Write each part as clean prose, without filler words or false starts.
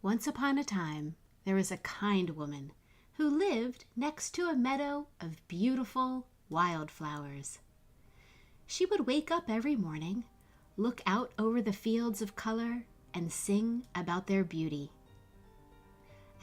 Once upon a time, there was a kind woman who lived next to a meadow of beautiful wildflowers. She would wake up every morning, look out over the fields of color, and sing about their beauty.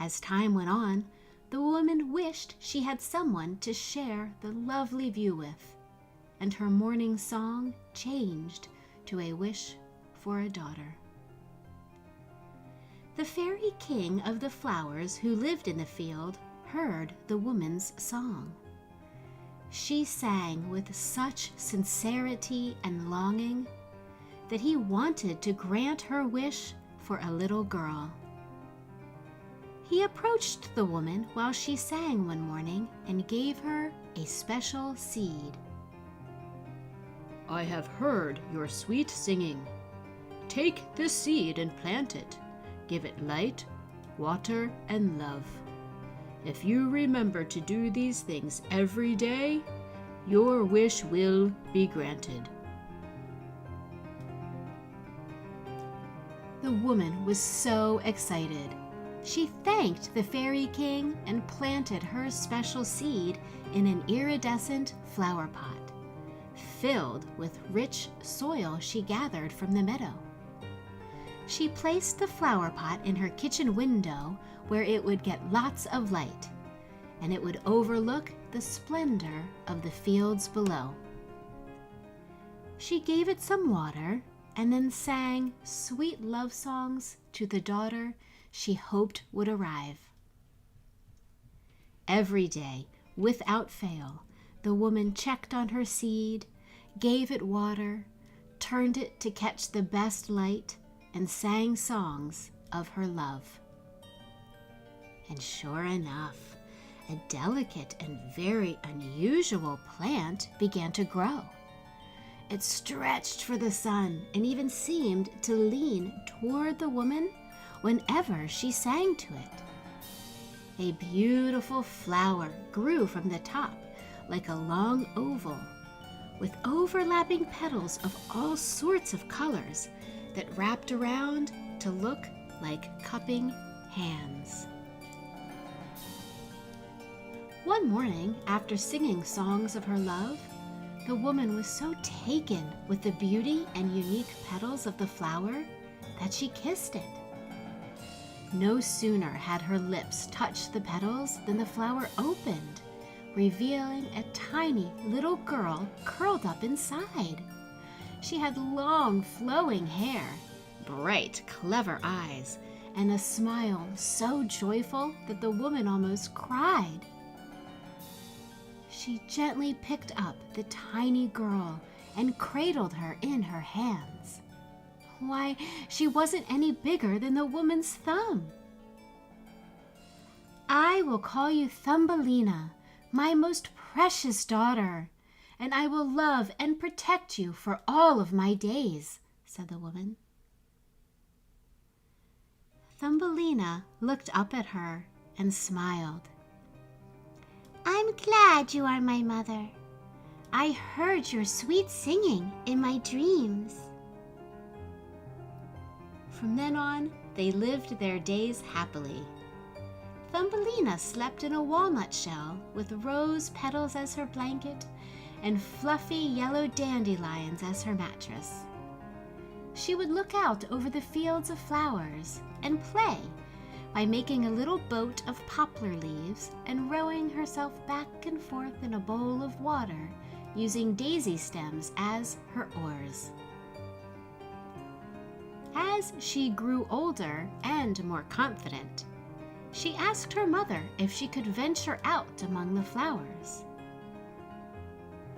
As time went on, the woman wished she had someone to share the lovely view with, and her morning song changed to a wish for a daughter. The fairy king of the flowers who lived in the field heard the woman's song. She sang with such sincerity and longing that he wanted to grant her wish for a little girl. He approached the woman while she sang one morning and gave her a special seed. "I have heard your sweet singing. Take this seed and plant it. Give it light, water, and love. If you remember to do these things every day, your wish will be granted." The woman was so excited. She thanked the fairy king and planted her special seed in an iridescent flower pot, filled with rich soil she gathered from the meadow. She placed the flower pot in her kitchen window where it would get lots of light, and it would overlook the splendor of the fields below. She gave it some water and then sang sweet love songs to the daughter she hoped would arrive. Every day, without fail, the woman checked on her seed, gave it water, turned it to catch the best light, and sang songs of her love. And sure enough, a delicate and very unusual plant began to grow. It stretched for the sun and even seemed to lean toward the woman whenever she sang to it. A beautiful flower grew from the top like a long oval, with overlapping petals of all sorts of colors that wrapped around to look like cupping hands. One morning, after singing songs of her love, the woman was so taken with the beauty and unique petals of the flower that she kissed it. No sooner had her lips touched the petals than the flower opened, revealing a tiny little girl curled up inside. She had long, flowing hair, bright, clever eyes, and a smile so joyful that the woman almost cried. She gently picked up the tiny girl and cradled her in her hands. Why, she wasn't any bigger than the woman's thumb. "I will call you Thumbelina, my most precious daughter, and I will love and protect you for all of my days," said the woman. Thumbelina looked up at her and smiled. "I'm glad you are my mother. I heard your sweet singing in my dreams." From then on, they lived their days happily. Thumbelina slept in a walnut shell with rose petals as her blanket and fluffy yellow dandelions as her mattress. She would look out over the fields of flowers and play by making a little boat of poplar leaves and rowing herself back and forth in a bowl of water using daisy stems as her oars. As she grew older and more confident, she asked her mother if she could venture out among the flowers.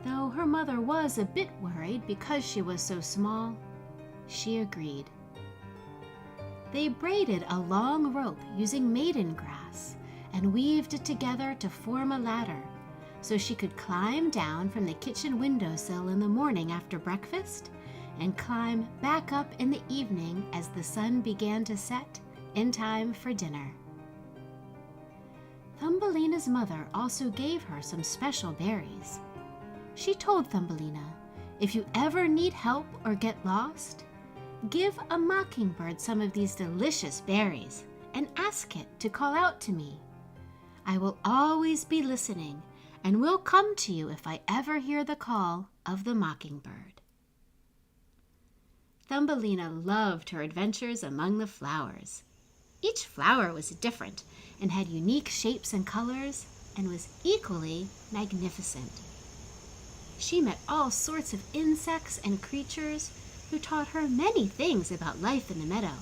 Though her mother was a bit worried because she was so small, she agreed. They braided a long rope using maiden grass and weaved it together to form a ladder so she could climb down from the kitchen windowsill in the morning after breakfast and climb back up in the evening as the sun began to set in time for dinner. Thumbelina's mother also gave her some special berries. She told Thumbelina, "If you ever need help or get lost, give a mockingbird some of these delicious berries, and ask it to call out to me. I will always be listening and will come to you if I ever hear the call of the mockingbird." Thumbelina loved her adventures among the flowers. Each flower was different and had unique shapes and colors and was equally magnificent. She met all sorts of insects and creatures who taught her many things about life in the meadow.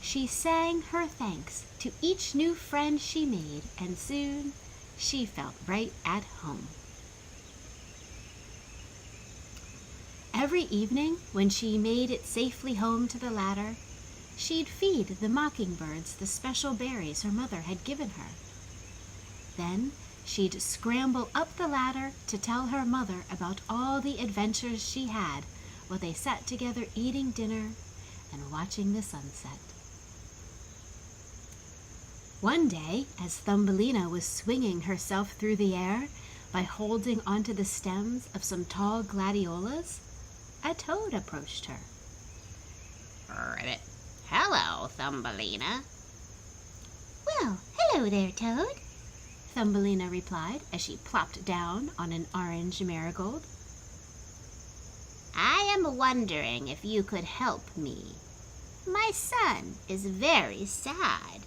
She sang her thanks to each new friend she made, and soon she felt right at home. Every evening, when she made it safely home to the ladder, she'd feed the mockingbirds the special berries her mother had given her. Then she'd scramble up the ladder to tell her mother about all the adventures she had while they sat together eating dinner and watching the sunset. One day, as Thumbelina was swinging herself through the air by holding onto the stems of some tall gladiolas, a toad approached her. Ribbit. Hello, Thumbelina. "Well, hello there, Toad," Thumbelina replied as she plopped down on an orange marigold. I am wondering if you could help me. My son is very sad,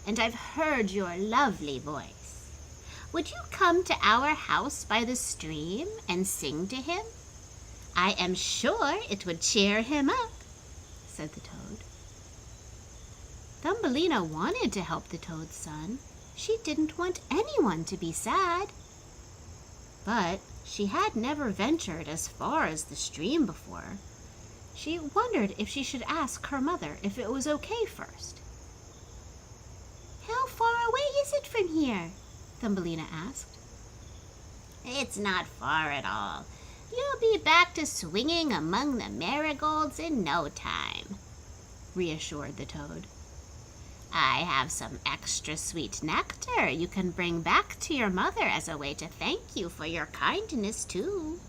and I've heard your lovely voice. Would you come to our house by the stream and sing to him? I am sure it would cheer him up," said the toad. Thumbelina wanted to help the toad's son. She didn't want anyone to be sad. But she had never ventured as far as the stream before. She wondered if she should ask her mother if it was okay first. "How far away is it from here?" Thumbelina asked. It's not far at all. You'll be back to swinging among the marigolds in no time," reassured the toad. "I have some extra sweet nectar you can bring back to your mother as a way to thank you for your kindness, too."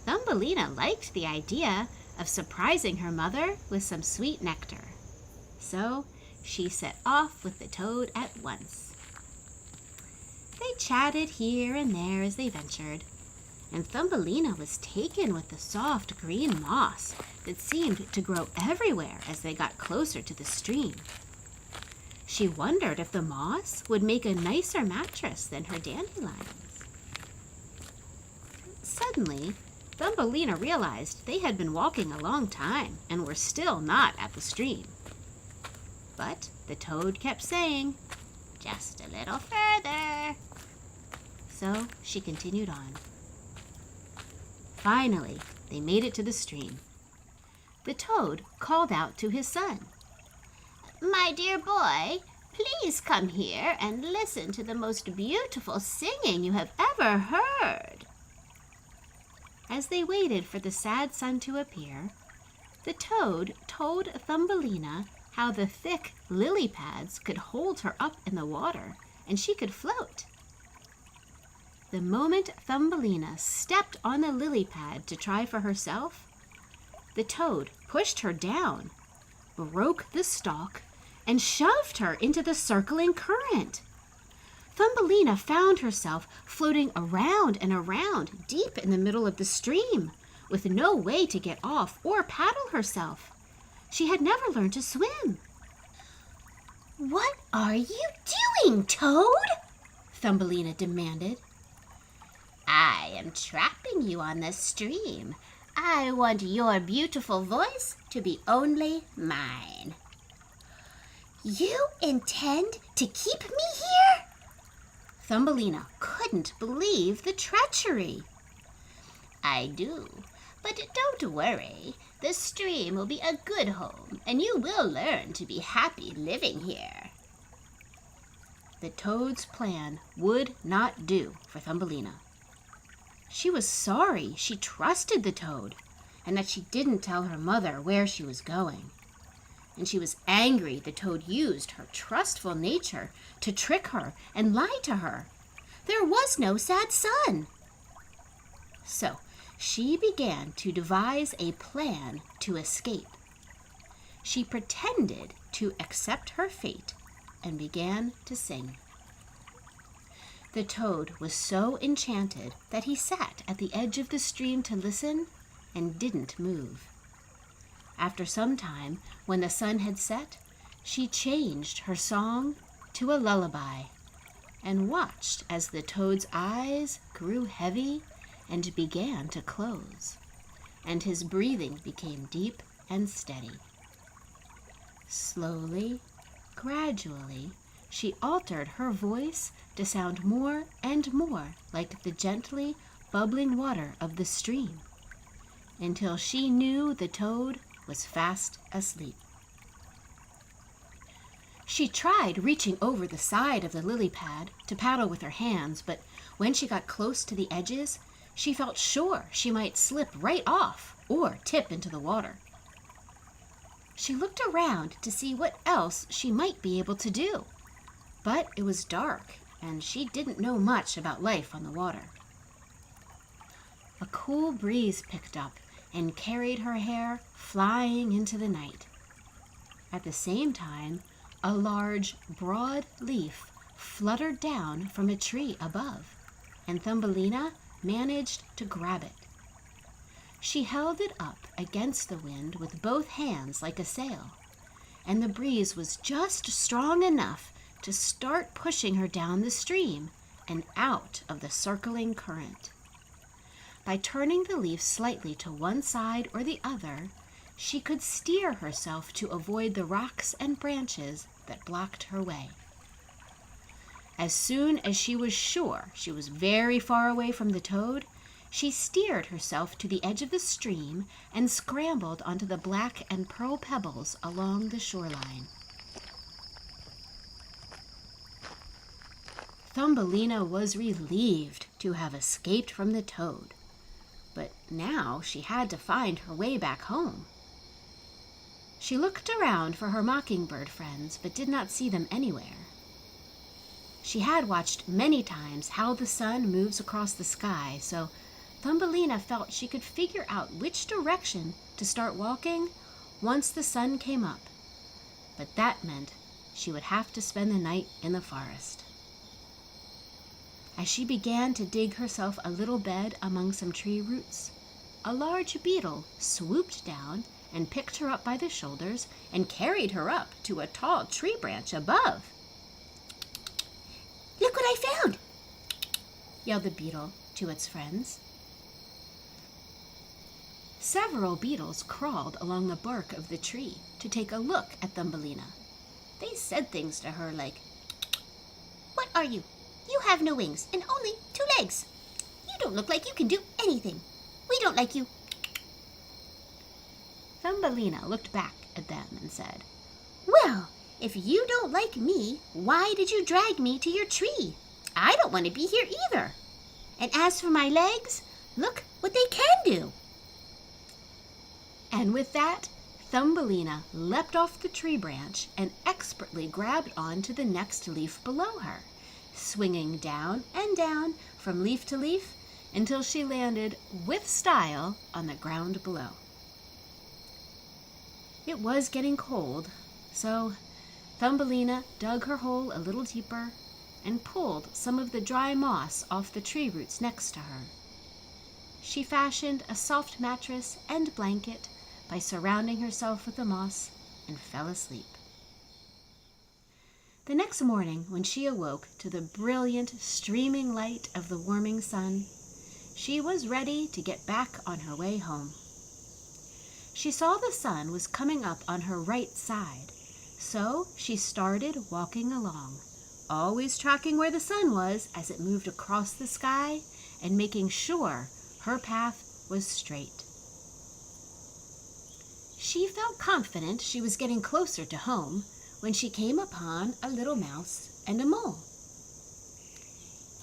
Thumbelina liked the idea of surprising her mother with some sweet nectar. So she set off with the toad at once. They chatted here and there as they ventured, and Thumbelina was taken with the soft green moss that seemed to grow everywhere as they got closer to the stream. She wondered if the moss would make a nicer mattress than her dandelions. Suddenly, Thumbelina realized they had been walking a long time and were still not at the stream. But the toad kept saying, "Just a little further." So she continued on. Finally, they made it to the stream. The toad called out to his son. "My dear boy, please come here and listen to the most beautiful singing you have ever heard." As they waited for the sad sun to appear, the toad told Thumbelina how the thick lily pads could hold her up in the water and she could float. The moment Thumbelina stepped on the lily pad to try for herself, the toad pushed her down, broke the stalk, and shoved her into the circling current. Thumbelina found herself floating around and around deep in the middle of the stream, with no way to get off or paddle herself. She had never learned to swim. "What are you doing, Toad?" Thumbelina demanded. "I am trapping you on the stream. I want your beautiful voice to be only mine." "You intend to keep me here?" Thumbelina couldn't believe the treachery. "I do, but don't worry. The stream will be a good home, and you will learn to be happy living here." The toad's plan would not do for Thumbelina. She was sorry she trusted the toad and that she didn't tell her mother where she was going. And she was angry the toad used her trustful nature to trick her and lie to her. There was no sad sun. So she began to devise a plan to escape. she pretended to accept her fate and began to sing. The toad was so enchanted that he sat at the edge of the stream to listen and didn't move. After some time, when the sun had set, she changed her song to a lullaby and watched as the toad's eyes grew heavy and began to close, and his breathing became deep and steady. Slowly, gradually, she altered her voice to sound more and more like the gently bubbling water of the stream, until she knew the toad was fast asleep. She tried reaching over the side of the lily pad to paddle with her hands, but when she got close to the edges, she felt sure she might slip right off or tip into the water. She looked around to see what else she might be able to do, but it was dark and she didn't know much about life on the water. A cool breeze picked up and carried her hair flying into the night. At the same time, a large, broad leaf fluttered down from a tree above, and Thumbelina managed to grab it. She held it up against the wind with both hands like a sail, and the breeze was just strong enough to start pushing her down the stream and out of the circling current. By turning the leaf slightly to one side or the other, she could steer herself to avoid the rocks and branches that blocked her way. As soon as she was sure she was very far away from the toad, she steered herself to the edge of the stream and scrambled onto the black and pearl pebbles along the shoreline. Thumbelina was relieved to have escaped from the toad, but now she had to find her way back home. She looked around for her mockingbird friends, but did not see them anywhere. She had watched many times how the sun moves across the sky, so Thumbelina felt she could figure out which direction to start walking once the sun came up. But that meant she would have to spend the night in the forest. As she began to dig herself a little bed among some tree roots, a large beetle swooped down and picked her up by the shoulders and carried her up to a tall tree branch above. Look what I found! Yelled the beetle to its friends. Several beetles crawled along the bark of the tree to take a look at Thumbelina. They said things to her like, What are you? You have no wings and only 2 legs. You don't look like you can do anything. We don't like you. Thumbelina looked back at them and said, Well, if you don't like me, why did you drag me to your tree? I don't want to be here either. And as for my legs, look what they can do. And with that, Thumbelina leapt off the tree branch and expertly grabbed onto the next leaf below her, swinging down and down from leaf to leaf until she landed with style on the ground below. It was getting cold, so Thumbelina dug her hole a little deeper and pulled some of the dry moss off the tree roots next to her. She fashioned a soft mattress and blanket by surrounding herself with the moss and fell asleep. The next morning, when she awoke to the brilliant, streaming light of the warming sun, she was ready to get back on her way home. She saw the sun was coming up on her right side, so she started walking along, always tracking where the sun was as it moved across the sky and making sure her path was straight. She felt confident she was getting closer to home when she came upon a little mouse and a mole.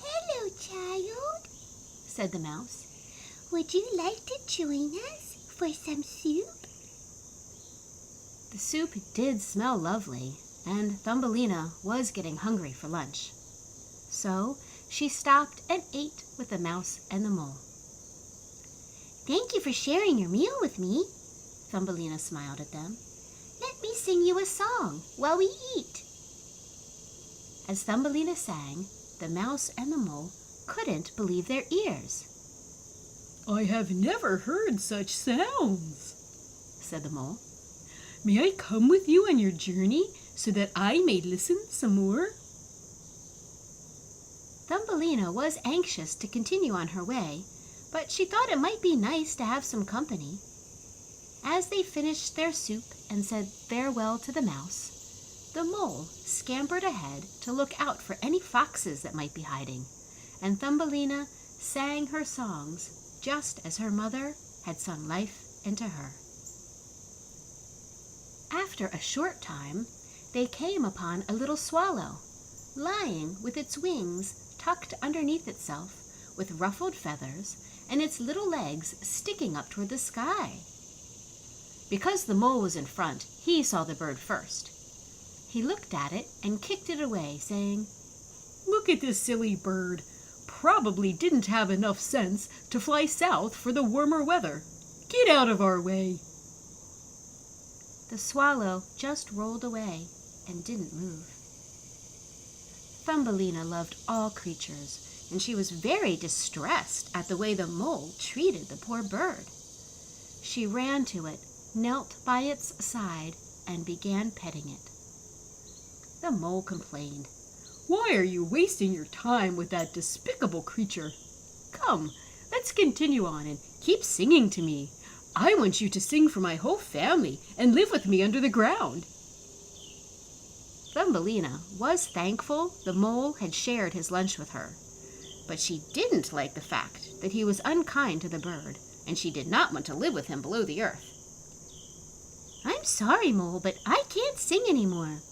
Hello, child, said the mouse. Would you like to join us for some soup? The soup did smell lovely, and Thumbelina was getting hungry for lunch. So she stopped and ate with the mouse and the mole. Thank you for sharing your meal with me. Thumbelina smiled at them. Let's let me sing you a song while we eat." As Thumbelina sang, the mouse and the mole couldn't believe their ears. "I have never heard such sounds," said the mole. "May I come with you on your journey so that I may listen some more?" Thumbelina was anxious to continue on her way, but she thought it might be nice to have some company. As they finished their soup and said farewell to the mouse, the mole scampered ahead to look out for any foxes that might be hiding, and Thumbelina sang her songs just as her mother had sung life into her. After a short time, they came upon a little swallow, lying with its wings tucked underneath itself with ruffled feathers and its little legs sticking up toward the sky. Because the mole was in front, he saw the bird first. He looked at it and kicked it away, saying, "Look at this silly bird. Probably didn't have enough sense to fly south for the warmer weather. Get out of our way." The swallow just rolled away and didn't move. Thumbelina loved all creatures, and she was very distressed at the way the mole treated the poor bird. She ran to it, knelt by its side, and began petting it. The mole complained. "Why are you wasting your time with that despicable creature? Come, let's continue on and keep singing to me. I want you to sing for my whole family and live with me under the ground." Thumbelina was thankful the mole had shared his lunch with her, but she didn't like the fact that he was unkind to the bird, and she did not want to live with him below the earth. "I'm sorry, Mole, but I can't sing anymore.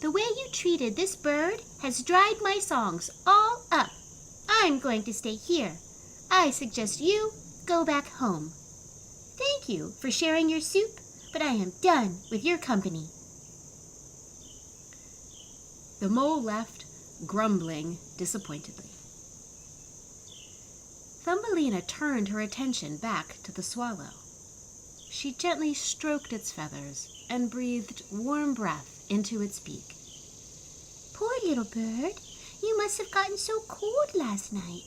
The way you treated this bird has dried my songs all up. I'm going to stay here. I suggest you go back home. Thank you for sharing your soup, but I am done with your company." The mole left, grumbling disappointedly. Thumbelina turned her attention back to the swallow. She gently stroked its feathers and breathed warm breath into its beak. "Poor little bird, you must have gotten so cold last night."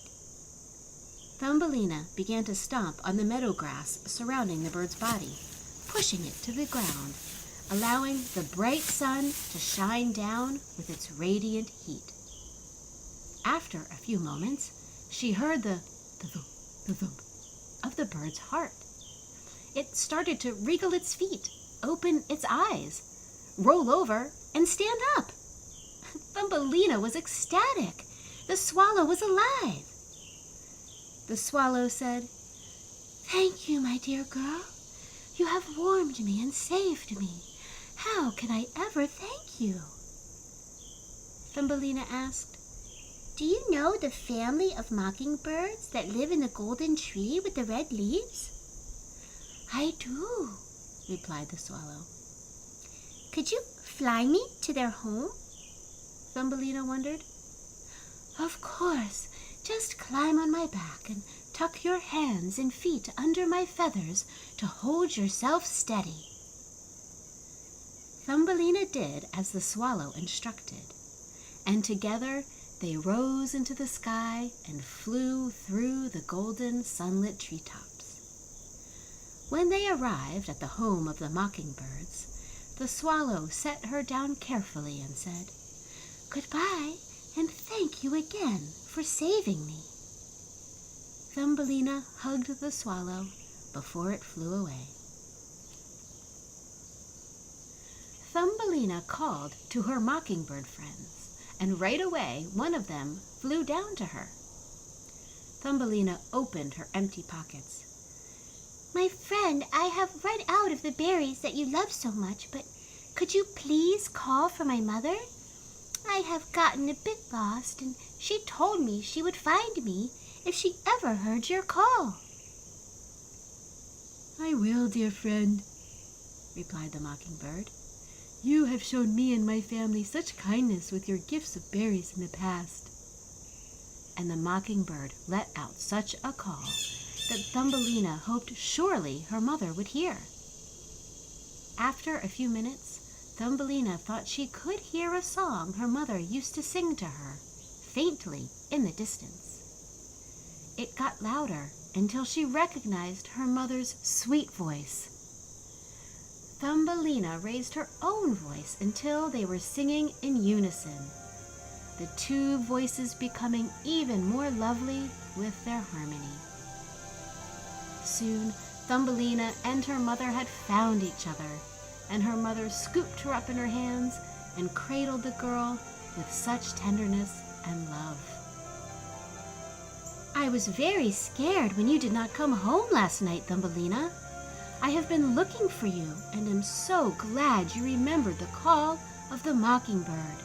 Thumbelina began to stomp on the meadow grass surrounding the bird's body, pushing it to the ground, allowing the bright sun to shine down with its radiant heat. After a few moments, she heard the thump of the bird's heart. It started to wriggle its feet, open its eyes, roll over, and stand up. Thumbelina was ecstatic. The swallow was alive. The swallow said, "Thank you, my dear girl. You have warmed me and saved me. How can I ever thank you?" Thumbelina asked, "Do you know the family of mockingbirds that live in the golden tree with the red leaves?" "I do," replied the swallow. "Could you fly me to their home?" Thumbelina wondered. "Of course. Just climb on my back and tuck your hands and feet under my feathers to hold yourself steady." Thumbelina did as the swallow instructed, and together they rose into the sky and flew through the golden sunlit treetops. When they arrived at the home of the mockingbirds, the swallow set her down carefully and said, "Goodbye, and thank you again for saving me." Thumbelina hugged the swallow before it flew away. Thumbelina called to her mockingbird friends, and right away one of them flew down to her. Thumbelina opened her empty pockets. "My friend, I have run out of the berries that you love so much, but could you please call for my mother? I have gotten a bit lost, and she told me she would find me if she ever heard your call." "I will, dear friend," replied the mockingbird. "You have shown me and my family such kindness with your gifts of berries in the past." And the mockingbird let out such a call that Thumbelina hoped surely her mother would hear. After a few minutes, Thumbelina thought she could hear a song her mother used to sing to her, faintly in the distance. It got louder until she recognized her mother's sweet voice. Thumbelina raised her own voice until they were singing in unison, the two voices becoming even more lovely with their harmony. Soon, Thumbelina and her mother had found each other, and her mother scooped her up in her hands and cradled the girl with such tenderness and love. "I was very scared when you did not come home last night, Thumbelina. I have been looking for you and am so glad you remembered the call of the mockingbird."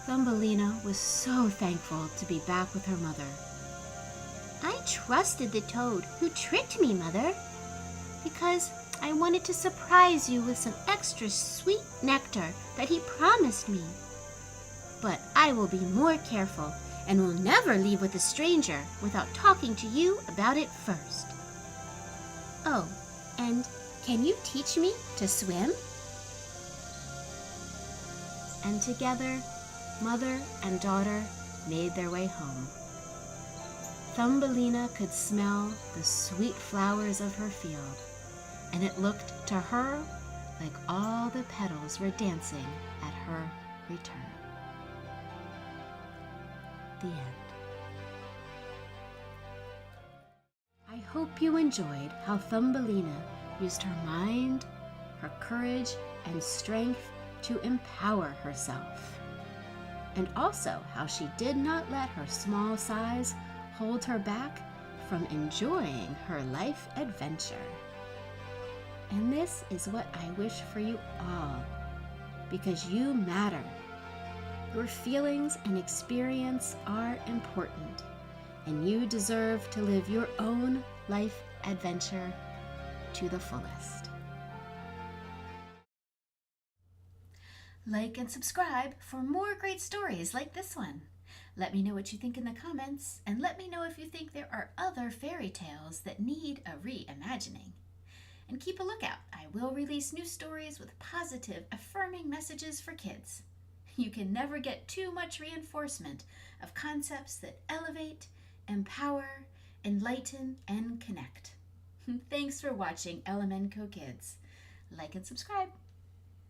Thumbelina was so thankful to be back with her mother. I trusted the toad who tricked me, Mother, because I wanted to surprise you with some extra sweet nectar that he promised me. But I will be more careful and will never leave with a stranger without talking to you about it first. Oh, and can you teach me to swim? And together, mother and daughter made their way home. Thumbelina could smell the sweet flowers of her field, and it looked to her like all the petals were dancing at her return. The end. I hope you enjoyed how Thumbelina used her mind, her courage, and strength to empower herself, and also how she did not let her small size hold her back from enjoying her life adventure. And this is what I wish for you all, because you matter. Your feelings and experience are important, and you deserve to live your own life adventure to the fullest. Like and subscribe for more great stories like this one. Let me know what you think in the comments, and let me know if you think there are other fairy tales that need a reimagining. And keep a lookout. I will release new stories with positive, affirming messages for kids. You can never get too much reinforcement of concepts that elevate, empower, enlighten, and connect. Thanks for watching Elemenco Kids. Like and subscribe.